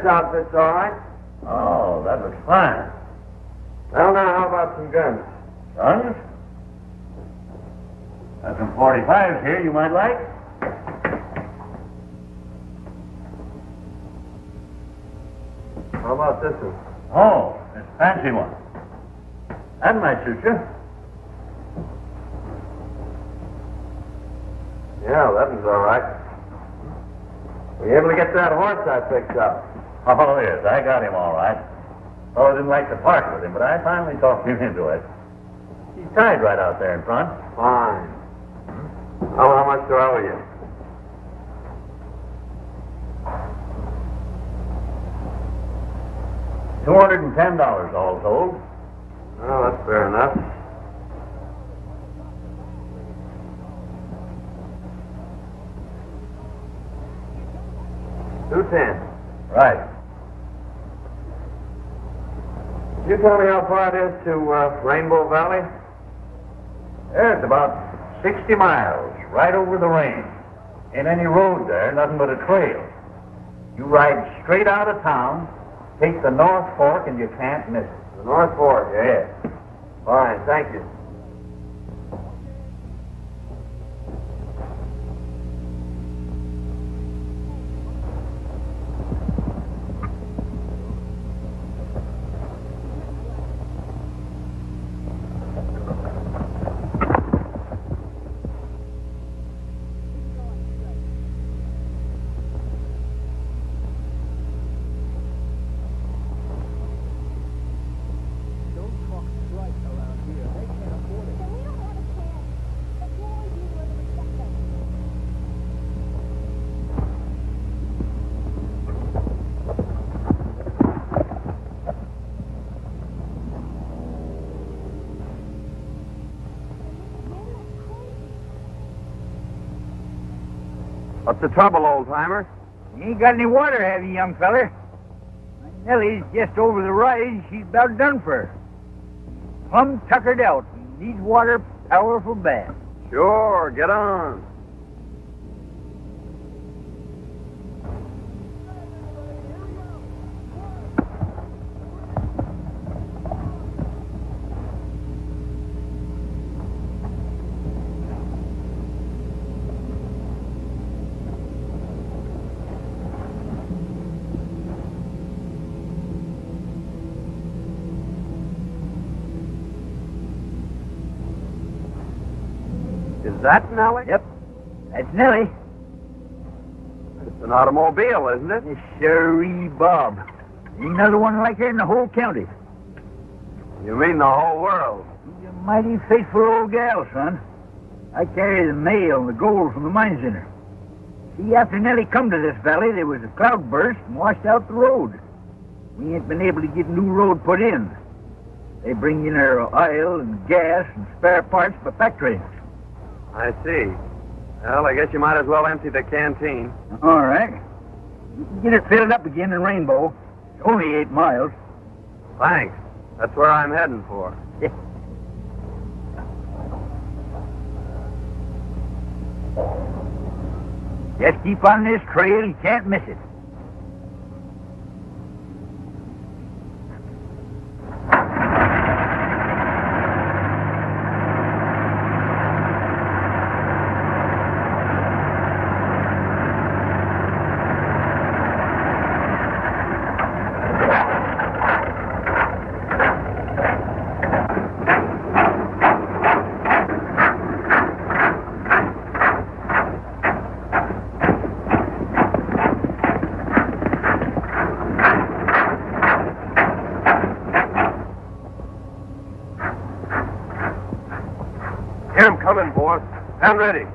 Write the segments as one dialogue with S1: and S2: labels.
S1: outfit's all right.
S2: Oh, that looks fine.
S1: Well, now, how about some guns?
S2: Guns? Got some 45s here you might like.
S1: How about this one?
S2: Oh, this fancy one. That might suit you.
S1: Yeah, that one's all right. Were you able to get that horse I picked up?
S2: Oh, yes, I got him all right. Oh, I didn't like to part with him, but I finally talked him into it. He's tied right out there in front.
S1: Fine. Well, how much do I owe you?
S2: $210 all told.
S1: Well, that's fair enough. $210.
S2: Right.
S1: Can you tell me how far it is to Rainbow Valley?
S2: There, it's about 60 miles, right over the range. Ain't any road there, nothing but a trail. You ride straight out of town, take the North Fork, and you can't miss it.
S1: The North Fork, eh?
S2: Yeah.
S1: Fine, thank you. What's the trouble, old-timer?
S3: You ain't got any water, have you, young feller? Nellie's just over the rise. She's about done for. Plumb tuckered out. Needs water powerful bad.
S1: Sure, get on. Is that Nellie?
S3: Yep, that's Nellie.
S1: It's an automobile, isn't it?
S3: Yes, sirree, Bob. Ain't another one like her in the whole county.
S1: You mean the whole world?
S3: She's a mighty faithful old gal, son. I carry the mail and the gold from the mines in her. See, after Nellie come to this valley, there was a cloudburst and washed out the road. We ain't been able to get new road put in. They bring in her oil and gas and spare parts by pack trains.
S1: I see. Well, I guess you might as well empty the canteen.
S3: All right. You can get it filled up again in Rainbow. It's only 8 miles.
S1: Thanks. That's where I'm heading for.
S3: Just keep on this trail. You can't miss it.
S1: Here I'm coming, boss. I'm ready.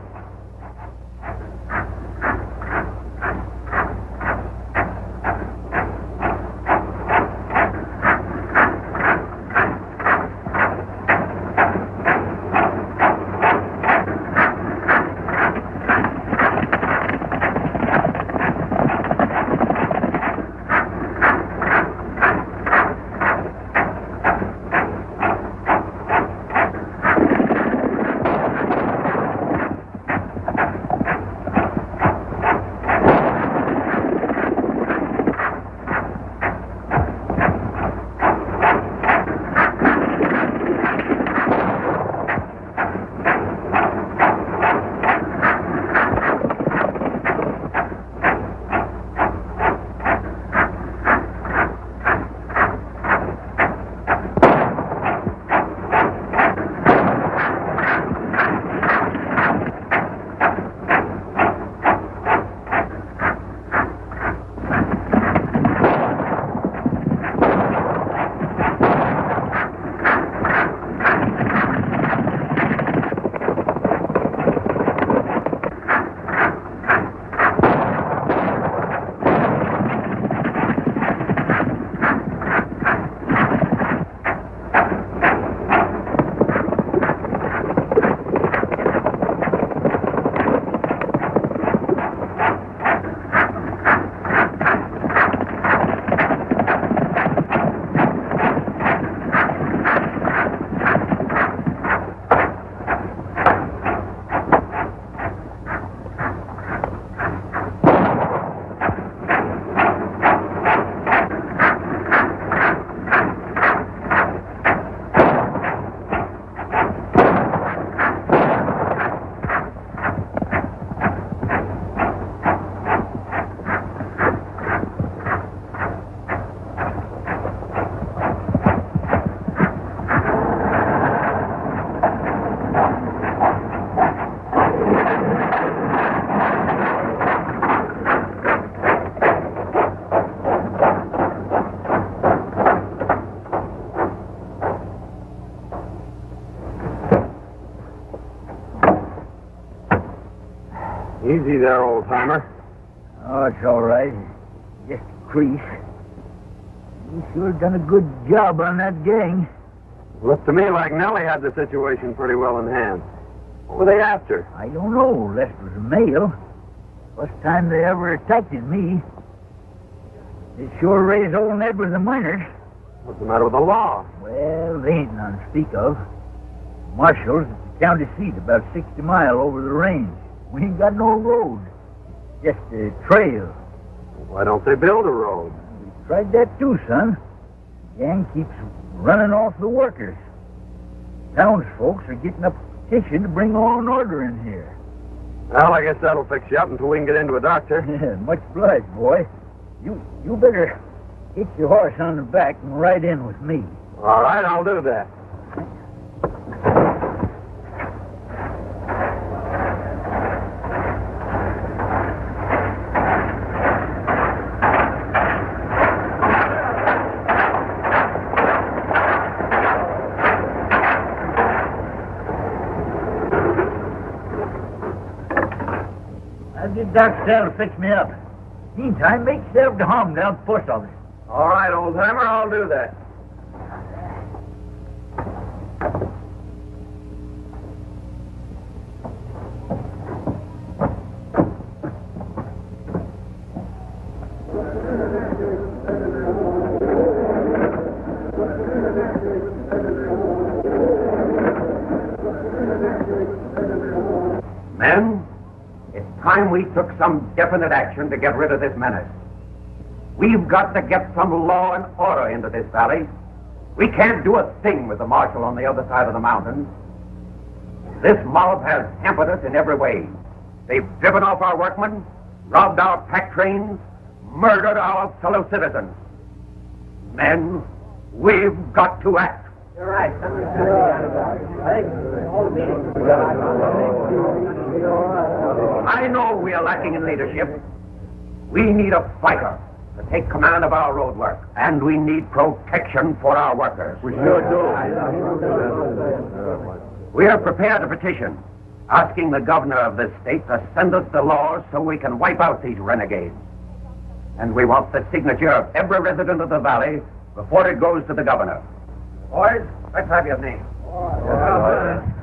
S1: Easy there, old-timer.
S3: Oh, it's all right. Just a crease. You sure done a good job on that gang.
S1: Looked to me like Nellie had the situation pretty well in hand. What were they after?
S3: I don't know, unless it was a male. First time they ever attacked me. They sure raised old Ned with the miners.
S1: What's the matter with the law?
S3: Well, they ain't none to speak of. Marshall's at the county seat, about 60 mile over the range. We ain't got no road. Just a trail.
S1: Why don't they build a road?
S3: We tried that too, son. Gang keeps running off the workers. Townsfolk are getting up a petition to bring law and order in here.
S1: Well, I guess that'll fix you up until we can get into a doctor.
S3: Much obliged, boy. You better get your horse on the back and ride in with me.
S1: All right, I'll do that.
S3: I'll get Doc Sal to fix me up. Meantime, make yourself to home down at the post office.
S1: All right, old-timer, I'll do that.
S2: Men, it's time we took some definite action to get rid of this menace. We've got to get some law and order into this valley. We can't do a thing with the marshal on the other side of the mountains. This mob has hampered us in every way. They've driven off our workmen, robbed our pack trains, murdered our fellow citizens. Men, we've got to act.
S3: You're right.
S2: I know we are lacking in leadership. We need a fighter to take command of our road work, and we need protection for our workers.
S1: We sure do.
S2: We are prepared to petition, asking the governor of this state to send us the laws so we can wipe out these renegades. And we want the signature of every resident of the valley before it goes to the governor. Boys, let's have your name.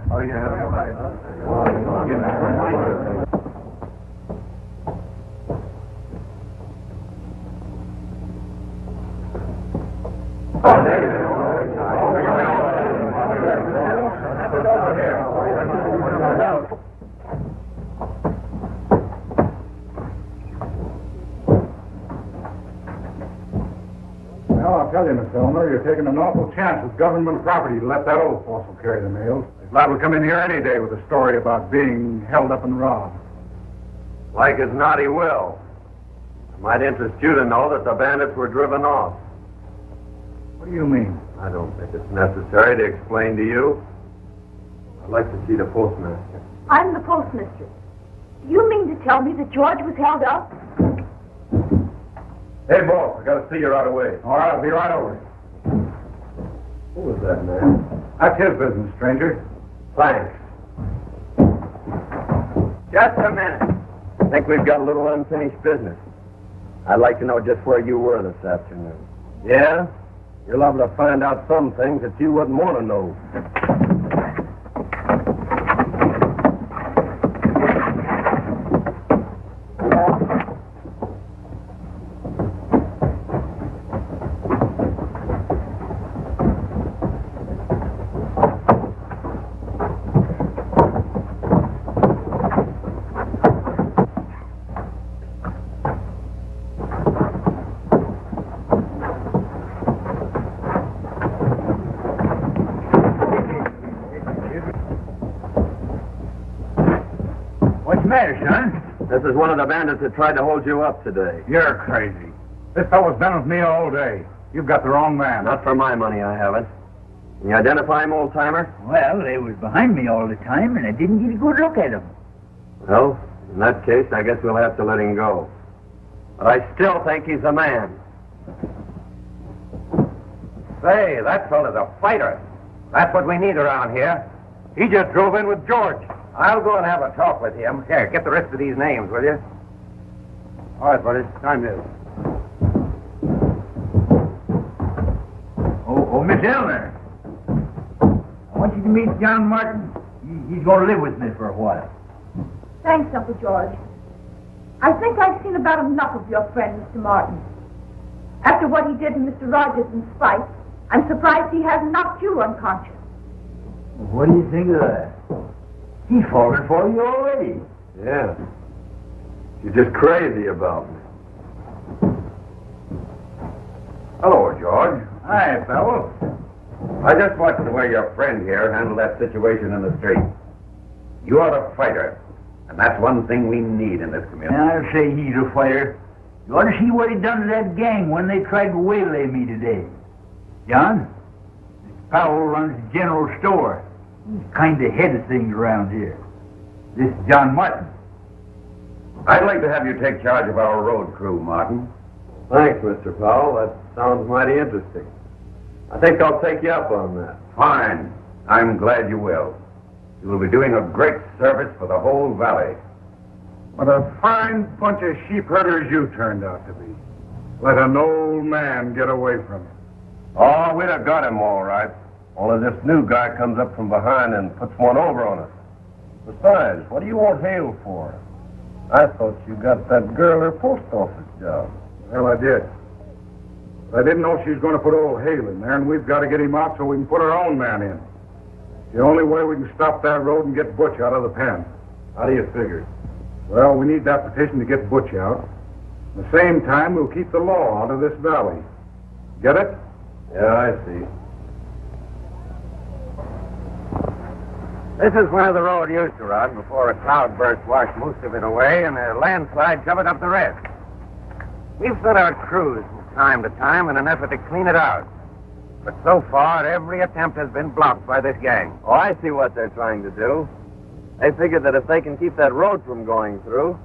S1: Oh, yeah.
S4: Well, I'll tell you, Mr. Elmer, you're taking an awful chance with government property to let that old fossil carry the mails. His lad will come in here any day with a story about being held up and robbed.
S1: Like as not, he will. It might interest you to know that the bandits were driven off.
S4: What do you mean?
S1: I don't think it's necessary to explain to you. I'd like to see the postmaster.
S5: I'm the postmistress. Do you mean to tell me that George was held up?
S1: Hey, boss, I gotta see you right away.
S4: All right, I'll be right over.
S1: Who was that man?
S4: That's his business, stranger.
S1: Thanks. Just a minute. I think we've got a little unfinished business. I'd like to know just where you were this afternoon. Yeah? You're liable to find out some things that you wouldn't want to know.
S3: What's the matter, son?
S1: This is one of the bandits that tried to hold you up today.
S4: You're crazy. This fellow's been with me all day. You've got the wrong man.
S1: Not for my money, I haven't. Can you identify him, old-timer?
S3: Well, they was behind me all the time, and I didn't get a good look at them.
S1: Well, in that case, I guess we'll have to let him go. But I still think he's a man.
S2: Say, that fella's a fighter. That's what we need around here. He just drove in with George.
S1: I'll go and have a talk with him. Here, get the rest of these names, will you?
S2: All right, buddy. Time is.
S3: Oh, Miss Eleanor. I want you to meet John Martin. He's going to live with me for a while.
S5: Thanks, Uncle George. I think I've seen about enough of your friend, Mr. Martin. After what he did to Mr. Rogers in spite, I'm surprised he hasn't knocked you unconscious.
S3: What do you think of that? He's fallen for you already.
S1: Yeah. She's just crazy about me.
S4: Hello, George.
S3: Hi, fellow.
S1: I just watched the way your friend here handled that situation in the street. You are a fighter, and that's one thing we need in this community.
S3: And I'll say he's a fighter. You ought to see what he done to that gang when they tried to waylay me today. John, this Powell runs the general store. He's kind of head of things around here. This is John Martin.
S1: I'd like to have you take charge of our road crew, Martin. Thanks, Mr. Powell. That sounds mighty interesting. I think I'll take you up on that. Fine. I'm glad you will. You will be doing a great service for the whole valley.
S4: What a fine bunch of sheep herders you turned out to be. Let an old man get away from you.
S1: Oh, we'd have got him all right. Only this new guy comes up from behind and puts one over on us. Besides, what do you want Hale for? I thought you got that girl her post office job.
S4: Well, I did. But I didn't know she was going to put old Hale in there, and we've got to get him out so we can put our own man in. The only way we can stop that road and get Butch out of the pen.
S1: How do you figure?
S4: Well, we need that petition to get Butch out. At the same time, we'll keep the law out of this valley. Get it?
S1: Yeah, I see. This is where the road used to run before a cloudburst washed most of it away and a landslide covered up the rest. We've sent out crews from time to time in an effort to clean it out. But so far, every attempt has been blocked by this gang.
S6: Oh, I see what they're trying to do. They figure that if they can keep that road from going through,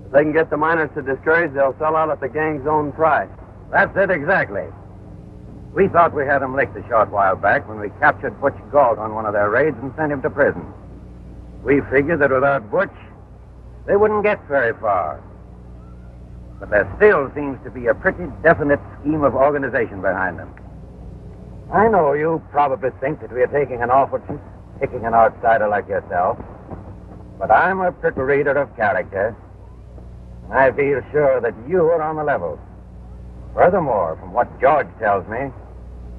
S6: if they can get the miners to discourage, they'll sell out at the gang's own price.
S1: That's it exactly. We thought we had him licked a short while back when we captured Butch Galt on one of their raids and sent him to prison. We figured that without Butch, they wouldn't get very far. But there still seems to be a pretty definite scheme of organization behind them. I know you probably think that we are taking an awful chance picking an outsider like yourself, but I'm a pretty reader of character, and I feel sure that you are on the level. Furthermore, from what George tells me,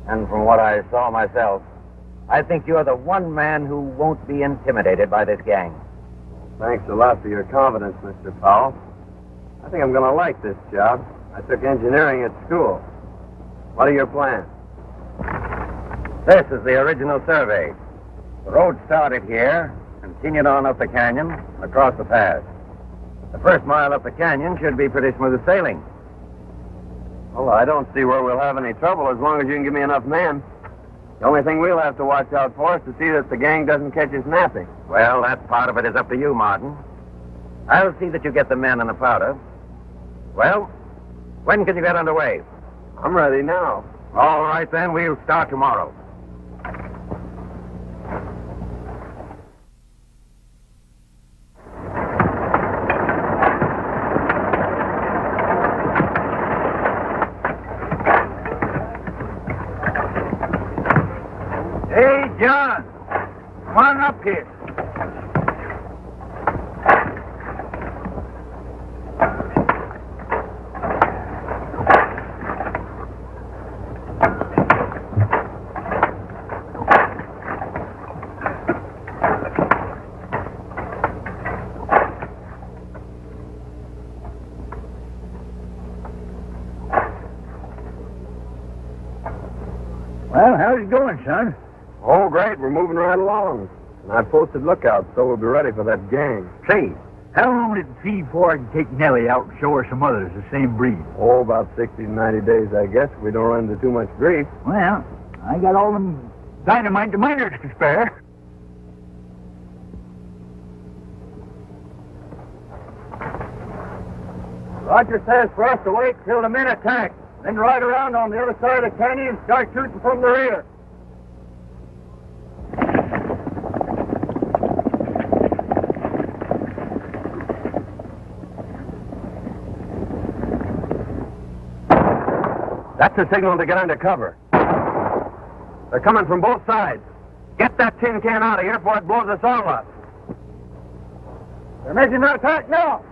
S1: and from what I saw myself, I think you're the one man who won't be intimidated by this gang.
S6: Thanks a lot for your confidence, Mr. Powell. I think I'm going to like this job. I took engineering at school. What are your plans?
S1: This is the original survey. The road started here, continued on up the canyon, and across the pass. The first mile up the canyon should be pretty smooth sailing.
S6: Well, I don't see where we'll have any trouble as long as you can give me enough men. The only thing we'll have to watch out for is to see that the gang doesn't catch us napping.
S1: Well, that part of it is up to you, Martin. I'll see that you get the men and the powder. Well, when can you get underway?
S6: I'm ready now.
S1: All right, then, we'll start tomorrow.
S3: Hey, John, come on up here. Well, how's it going, son?
S6: Oh, great. We're moving right along. And I posted lookouts, so we'll be ready for that gang.
S3: Say, how long will it be before I can take Nellie out and show her some others the same breed?
S6: Oh, about 60 to 90 days, I guess, if we don't run into too much grief.
S3: Well, I got all them dynamite the miners to spare.
S6: Roger says for us to wait till the men attack, then ride around on the other side of the canyon and start shooting from the rear. That's the signal to get under cover. They're coming from both sides. Get that tin can out of here before it blows us all up.
S3: They're making an attack now.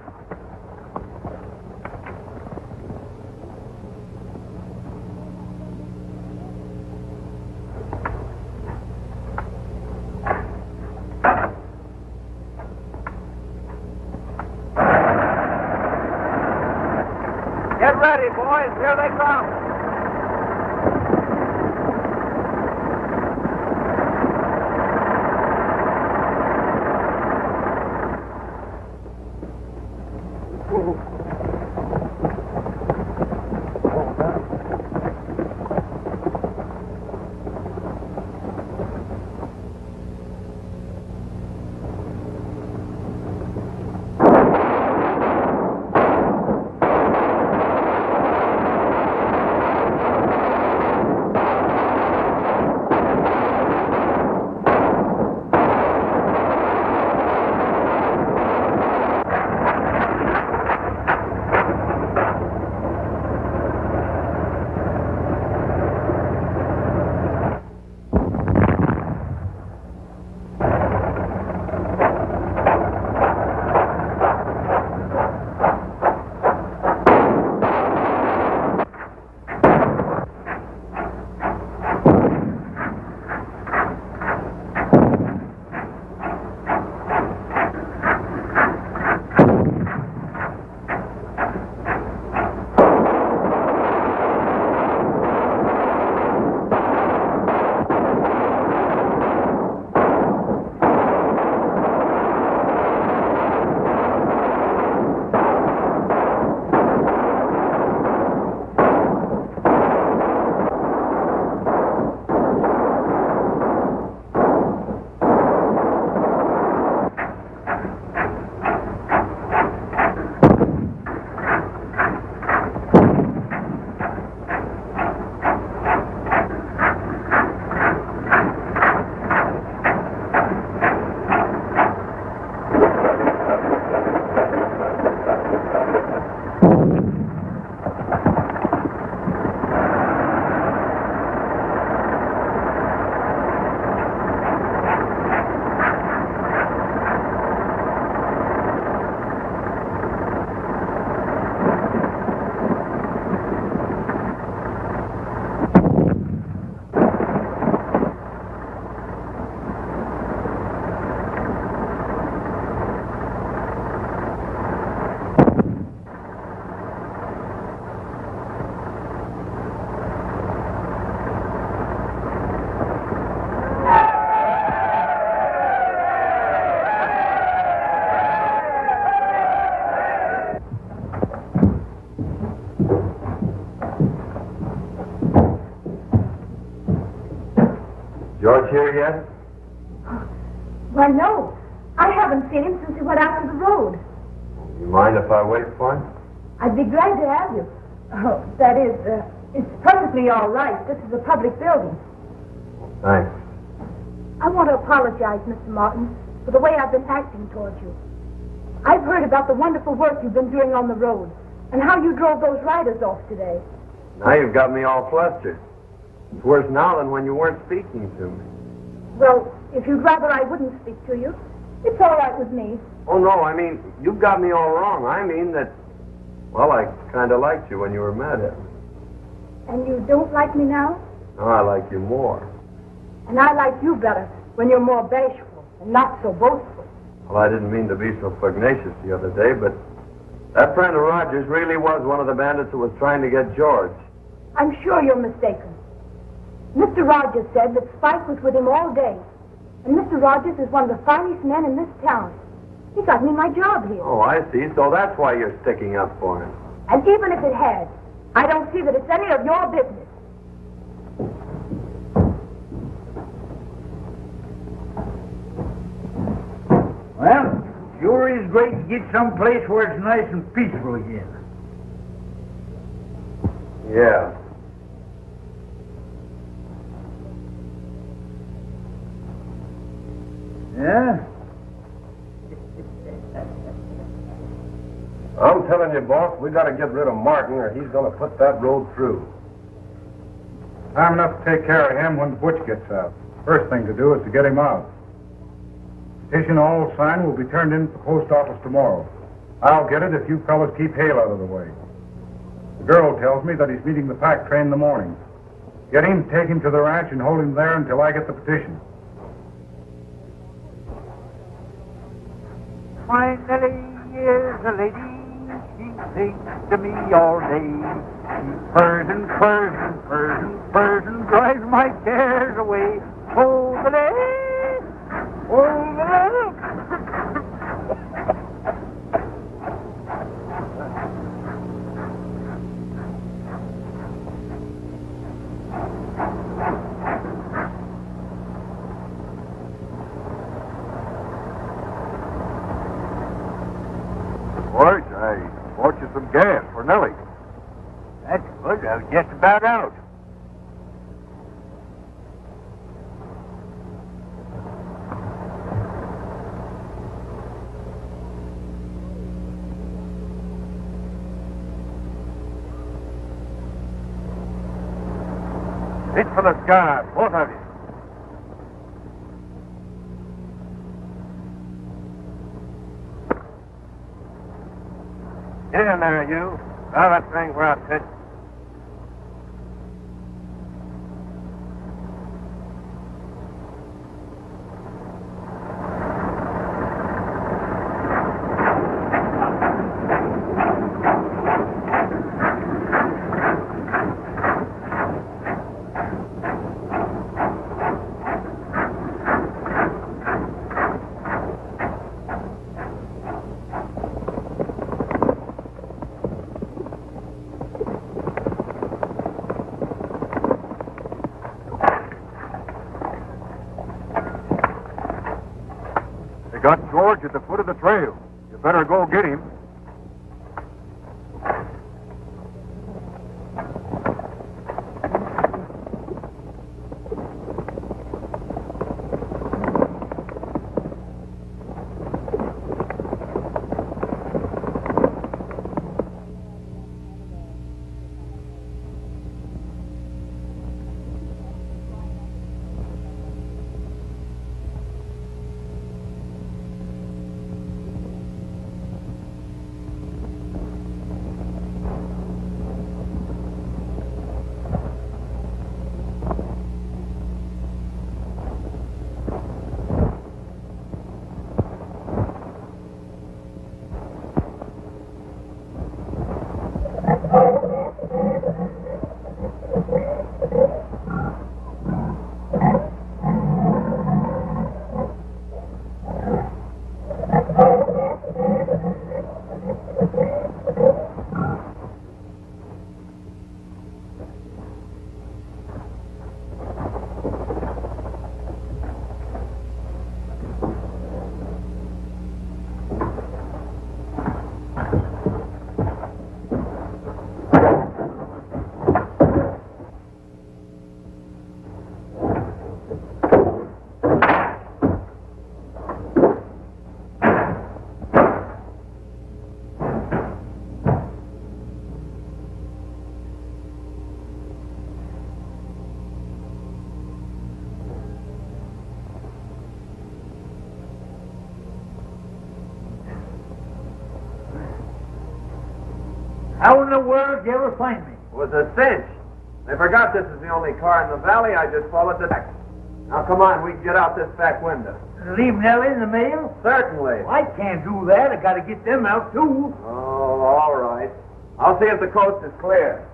S6: Get ready, boys. Here they come.
S2: George here yet?
S5: Why, no. I haven't seen him since he went out to the road.
S2: You mind if I wait for him?
S5: I'd be glad to have you. Oh, that is, it's perfectly all right. This is a public building.
S2: Thanks.
S5: I want to apologize, Mr. Martin, for the way I've been acting towards you. I've heard about the wonderful work you've been doing on the road and how you drove those riders off today.
S6: Now you've got me all flustered. It's worse now than when you weren't speaking to me.
S5: Well, if you'd rather I wouldn't speak to you, it's all right with me.
S6: Oh, no, I mean, you've got me all wrong. I mean that, well, I kind of liked you when you were mad at me.
S5: And you don't like me now?
S6: Now I like you more.
S5: And I like you better when you're more bashful and not so boastful.
S6: Well, I didn't mean to be so pugnacious the other day, but that friend of Roger's really was one of the bandits who was trying to get George.
S5: I'm sure you're mistaken. Mr. Rogers said that Spike was with him all day. And Mr. Rogers is one of the finest men in this town. He got me my job here.
S6: Oh, I see. So that's why you're sticking up for him.
S5: And even if it had, I don't see that it's any of your business.
S3: Well, sure is great to get someplace where it's nice and peaceful again.
S6: Yeah.
S3: Yeah?
S7: I'm telling you, boss, we got to get rid of Martin or he's going to put that road through.
S4: Time enough to take care of him when Butch gets out. First thing to do is to get him out. Petition all signed will be turned in at the post office tomorrow. I'll get it if you fellas keep Hale out of the way. The girl tells me that he's meeting the pack train in the morning. Get him, take him to the ranch, and hold him there until I get the petition.
S3: My Nellie is a lady. She sings to me all day. She purrs and purrs and purrs and purrs and drives my cares away. Oh, the day! Oh, the day!
S2: George, I bought you some gas for Nellie.
S3: That's good. I was just about out.
S2: Reach for the sky, both of you.
S6: Get in there, you. Now that thing where I pitched.
S2: Got George at the foot of the trail. You better go get him.
S3: How in the world did you ever find me?
S6: It was a cinch. They forgot this is the only car in the valley. I just followed the back. Now, come on. We can get out this back window.
S3: Leave Nellie in the mail?
S6: Certainly.
S3: Well, I can't do that. I got to get them out, too.
S6: Oh, all right. I'll see if the coast is clear.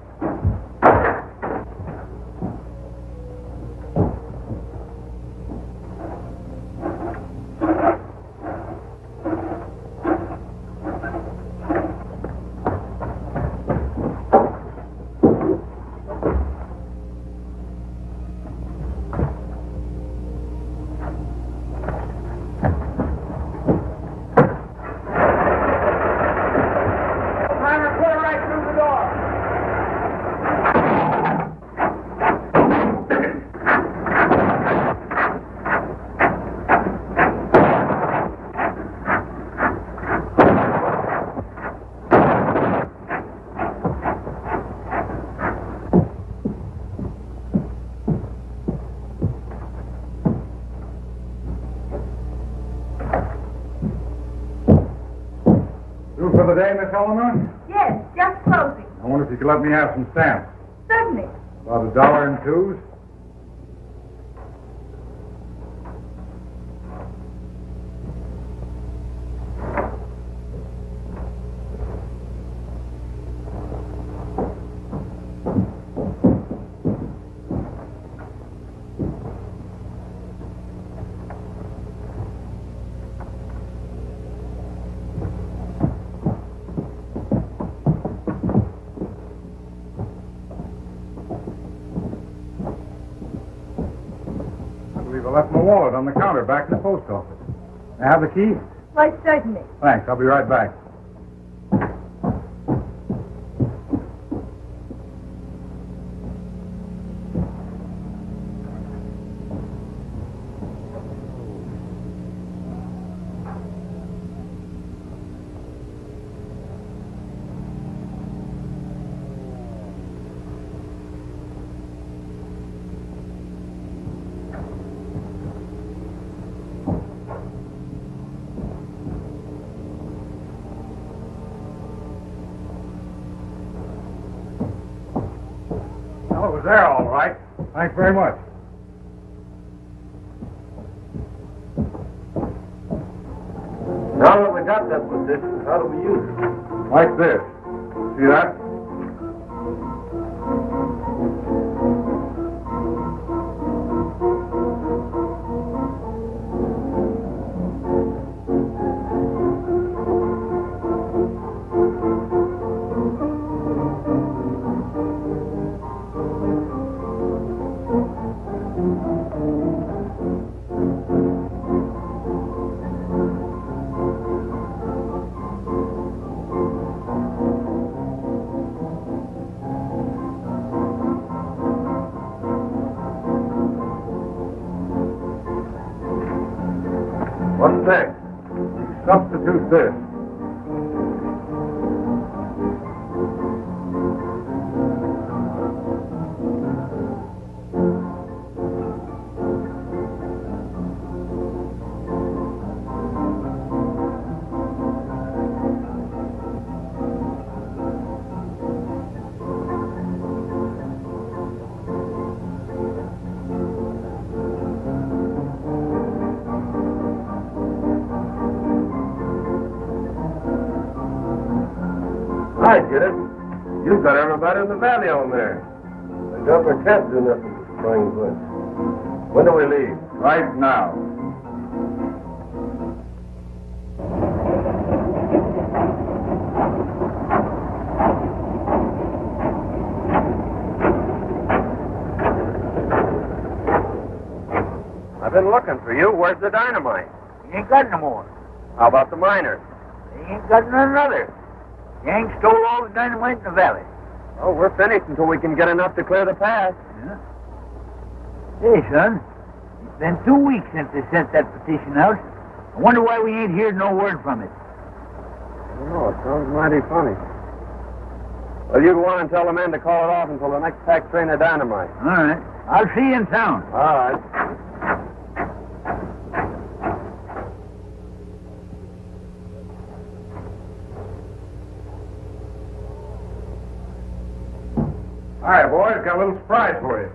S4: For the day, Miss Eleanor?
S5: Yes, just closing.
S4: I wonder if you could let me have some stamps.
S5: Certainly.
S4: About $1 in twos. I left my wallet on the counter back in the post office. May I have the key?
S5: Why, certainly.
S4: Thanks. I'll be right back. Well, it was there all right. Thanks very much.
S6: Now that we got that position, how do we use it?
S4: Like this. See that?
S6: What's next?
S4: Substitute this.
S6: I get it. You've got everybody in the valley on there. The governor can't do nothing to spring Butch. When do we leave?
S4: Right now.
S6: I've been looking for you. Where's the dynamite?
S3: You ain't got no more.
S6: How about the miners?
S3: They ain't got none other. Gang stole all the dynamite in the valley.
S6: Oh, we're finished until we can get enough to clear the pass.
S3: Yeah. Hey, son. It's been 2 weeks since they sent that petition out. I wonder why we ain't heard no word from it.
S6: I don't know. It sounds mighty funny. Well, you go on and tell the men to call it off until the next pack train of dynamite.
S3: All right. I'll see you in town.
S6: All right.
S4: Hi, boys. Got a little surprise for you.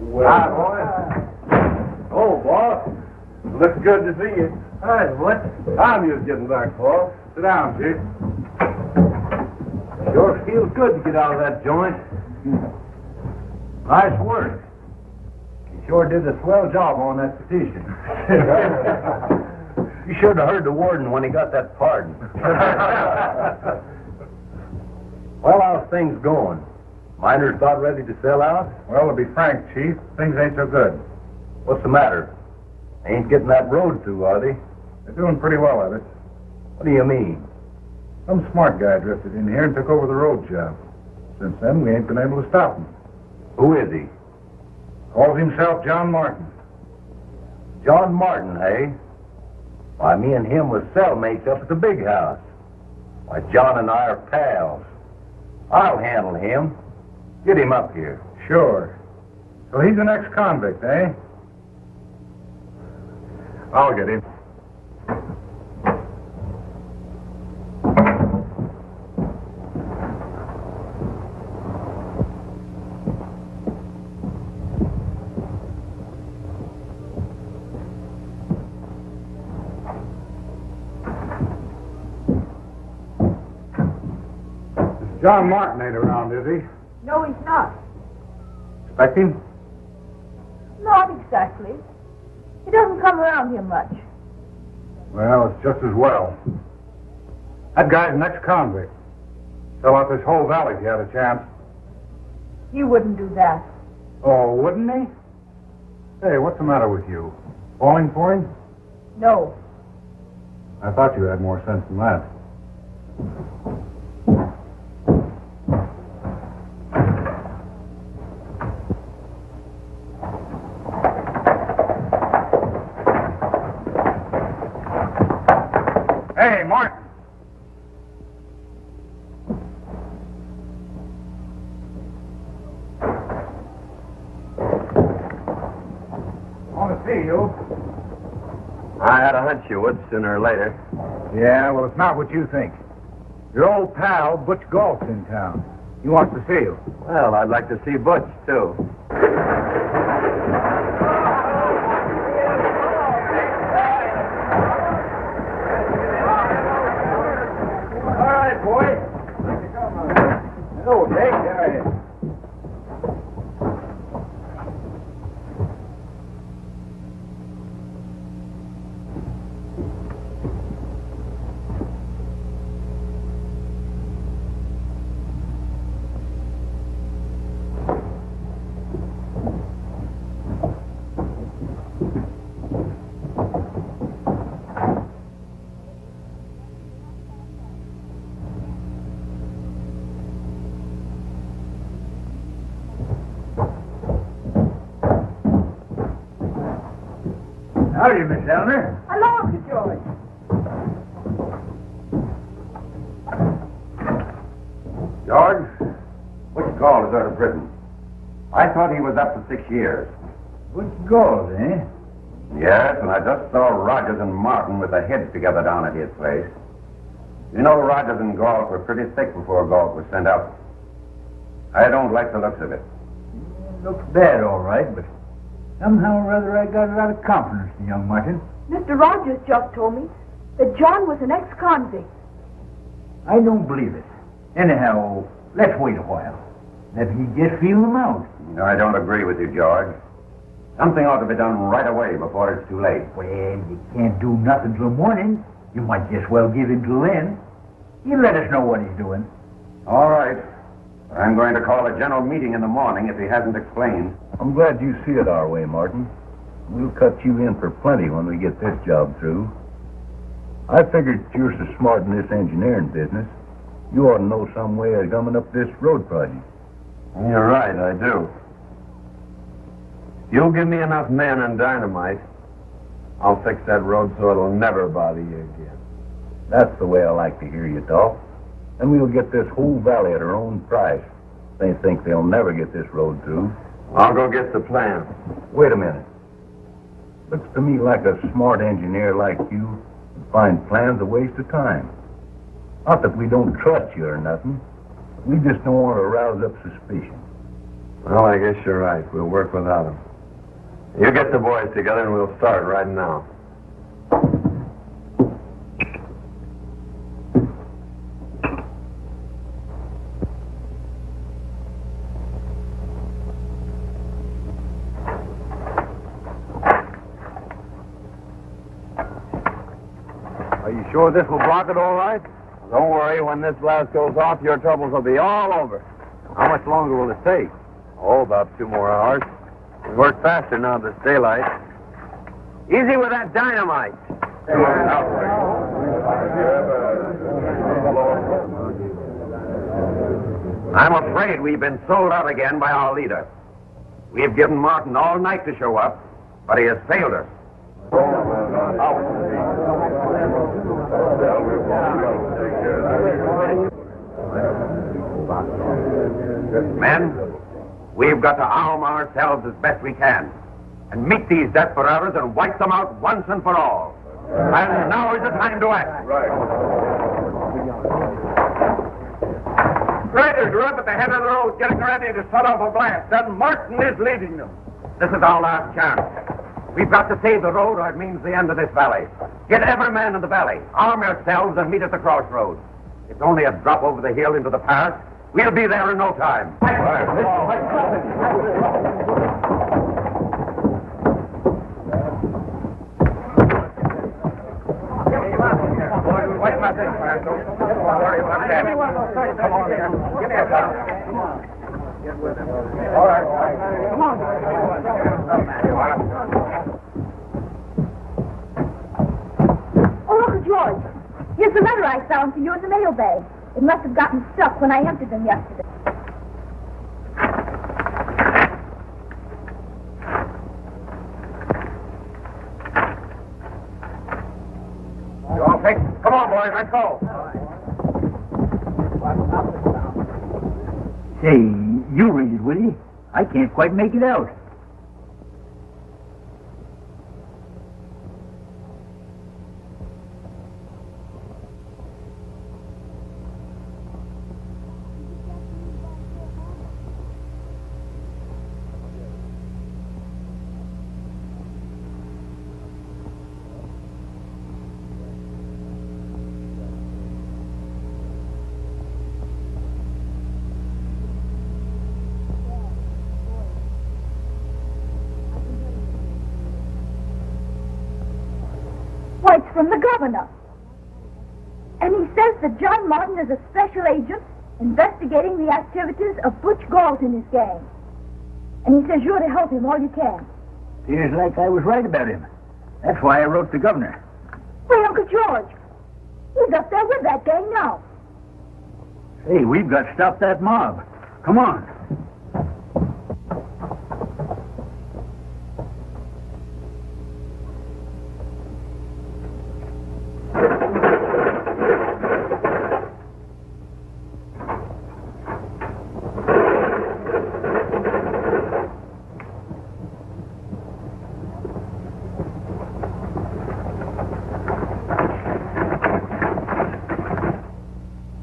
S6: Well, hi, boy. Oh, boss. Looks good to see you.
S3: Hi, what?
S6: Time you was getting back, boss.
S4: Sit down, Chief.
S6: Sure feels good to get out of that joint.
S2: Nice work. You sure did a swell job on that petition. You should have heard the warden when he got that pardon. Well, how's things going? Miners about ready to sell out?
S4: Well, to be frank, Chief, things ain't so good.
S2: What's the matter? They ain't getting that road through, are they?
S4: They're doing pretty well at it.
S2: What do you mean?
S4: Some smart guy drifted in here and took over the road job. Since then, we ain't been able to stop him.
S2: Who is he?
S4: Calls himself John Martin.
S2: John Martin, eh? Why, me and him was cellmates up at the big house. Why, John and I are pals. I'll handle him. Get him up here.
S4: Sure. So he's an ex-convict, eh? I'll get him. John Martin ain't around, is he?
S5: No, he's not.
S4: Expect him?
S5: Not exactly. He doesn't come around here much.
S4: Well, it's just as well. That guy's an ex-convict. Sell out this whole valley if he had a chance.
S5: He wouldn't do that.
S4: Oh, wouldn't he? Hey, what's the matter with you? Falling for him?
S5: No.
S4: I thought you had more sense than that. Hey, Martin. Want to see you.
S6: I had a hunch you would sooner or later.
S3: Yeah, well, it's not what you think. Your old pal, Butch Galt's in town. He wants to see you.
S6: Well, I'd like to see Butch, too.
S3: All right, boy. Hello, Jake. How are you? Howdy, Miss Eleanor.
S5: Hello, Uncle George.
S1: George, Butch Galt is out of prison. I thought he was up for 6 years.
S3: Butch Galt, eh?
S1: Yes, and I just saw Rogers and Martin with their heads together down at his place. You know, Rogers and Galt were pretty thick before Galt was sent out. I don't like the looks of it.
S3: Looks bad, all right, but somehow or other I got a lot of confidence in young Martin.
S5: Mr. Rogers just told me that John was an ex-convict.
S3: I don't believe it. Anyhow, let's wait a while. Let me just feel him out.
S1: No, I don't agree with you, George. Something ought to be done right away before it's too late.
S3: Well, you can't do nothing till morning. You might just well give him till then. You let us know what he's doing.
S1: All right. I'm going to call a general meeting in the morning if he hasn't explained.
S7: I'm glad you see it our way, Martin. We'll cut you in for plenty when we get this job through. I figured you're so smart in this engineering business, you ought to know some way of gumming up this road project.
S6: You're right, I do. If you'll give me enough men and dynamite, I'll fix that road so it'll never bother you again.
S7: That's the way I like to hear you talk. And we'll get this whole valley at our own price. They think they'll never get this road through.
S6: I'll go get the plan.
S7: Wait a minute. Looks to me like a smart engineer like you would find plans a waste of time. Not that we don't trust you or nothing. We just don't want to rouse up suspicion.
S6: Well, I guess you're right. We'll work without him. You get the boys together and we'll start right now.
S3: Are you sure this will block it all right?
S6: Don't worry, when this blast goes off, your troubles will be all over.
S3: How much longer will it take?
S6: Oh, about 2 more hours. We work faster now that it's daylight. Easy with that dynamite.
S1: I'm afraid we've been sold out again by our leader. We've given Martin all night to show up, but he has failed us. Men, we've got to arm ourselves as best we can and meet these desperados and wipe them out once and for all. And now is the time to act.
S2: Raiders are up at the head of the road getting ready to set off a blast, and Martin is leading them.
S1: This is our last chance. We've got to save the road or it means the end of this valley. Get every man in the valley, arm yourselves and meet at the crossroads. It's only a drop over the hill into the pass, We'll be there in no time.
S5: Oh, Uncle George, here's the letter I found for you in the mailbag. It must have gotten stuck when I emptied them yesterday.
S1: You all fixed? Come on, boys, let's go.
S3: Say, you read it, will you? I can't quite make it out.
S5: Why, it's from the governor. And he says that John Martin is a special agent investigating the activities of Butch Galt and his gang. And he says you're to help him all you can.
S3: Seems like I was right about him. That's why I wrote the governor.
S5: Why, Uncle George, he's up there with that gang now.
S3: Hey, we've got to stop that mob. Come on.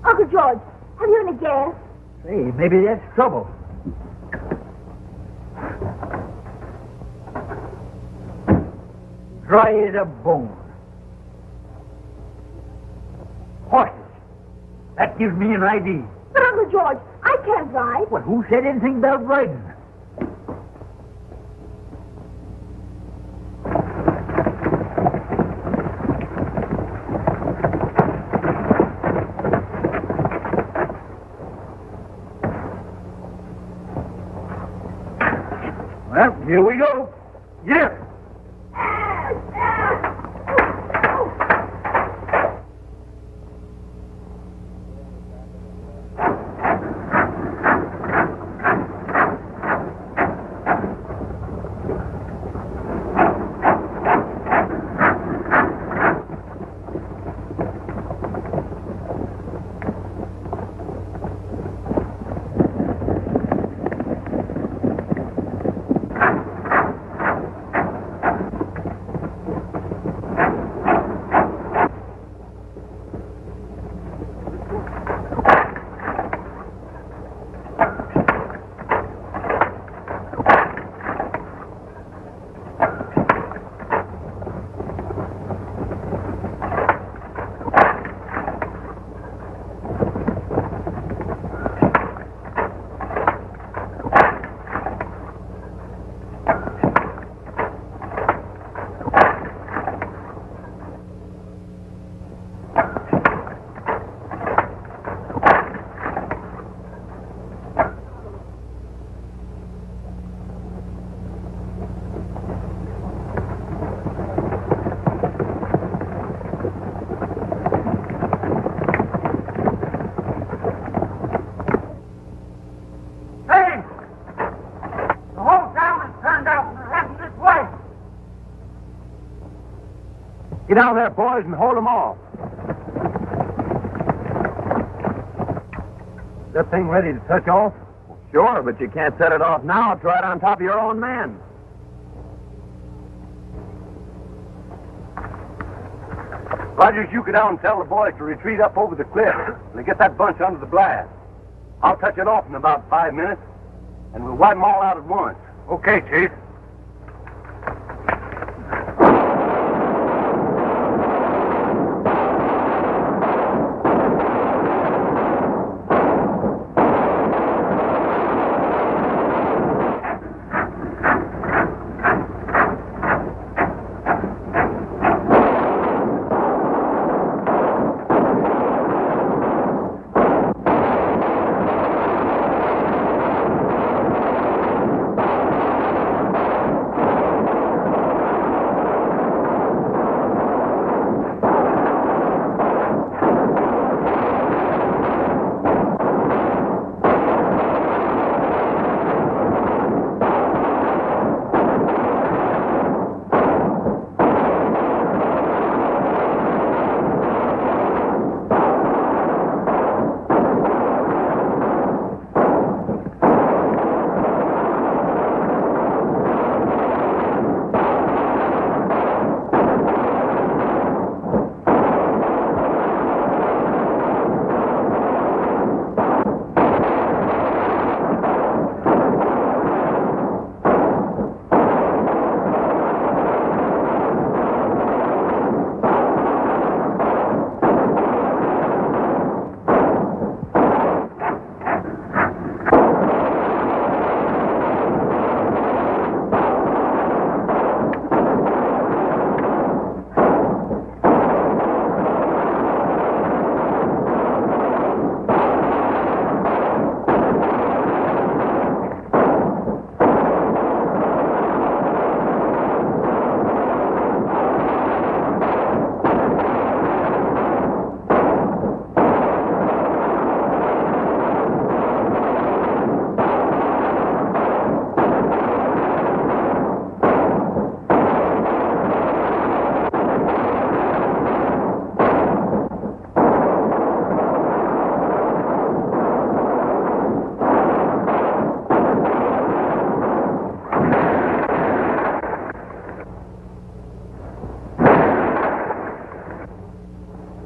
S5: Uncle George, have you any gas?
S3: Hey, maybe that's trouble. Dry as a bone. Horses. That gives me an idea.
S5: But, Uncle George, I can't ride.
S3: Well, who said anything about riding? Well, here we go. Get up.
S1: Get down there, boys, and hold them off. Is that thing ready to touch off?
S6: Sure, but you can't set it off now. It's right on top of your own men.
S1: Rogers, you go down and tell the boys to retreat up over the cliff and get that bunch under the blast. I'll touch it off in about 5 minutes, and we'll wipe them all out at once. Okay, Chief.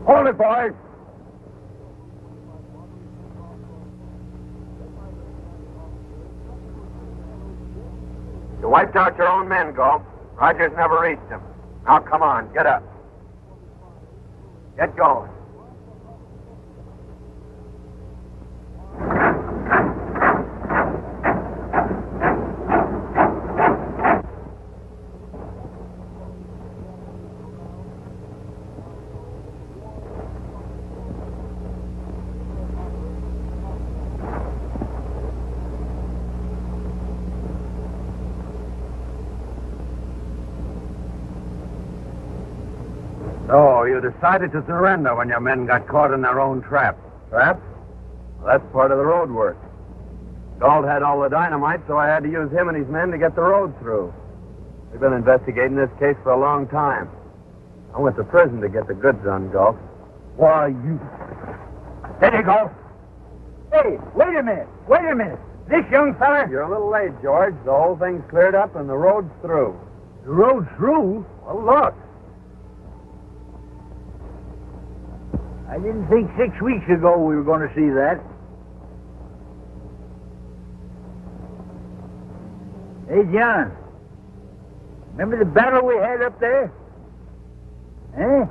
S1: Hold it, boys. You wiped out your own men, Galt. Rogers never reached them. Now, come on, get up. Get going. So, you decided to surrender when your men got caught in their own trap.
S6: Trap? Well, that's part of the road work. Galt had all the dynamite, so I had to use him and his men to get the road through. We've been investigating this case for a long time. I went to prison to get the goods on Galt.
S3: Why, you... Steady, Galt. Hey, wait a minute. This young fella...
S6: You're a little late, George. The whole thing's cleared up and the road's through.
S3: The road's through?
S6: Well, look.
S3: I didn't think 6 weeks ago we were going to see that. Hey, John. Remember the battle we had up there? Eh?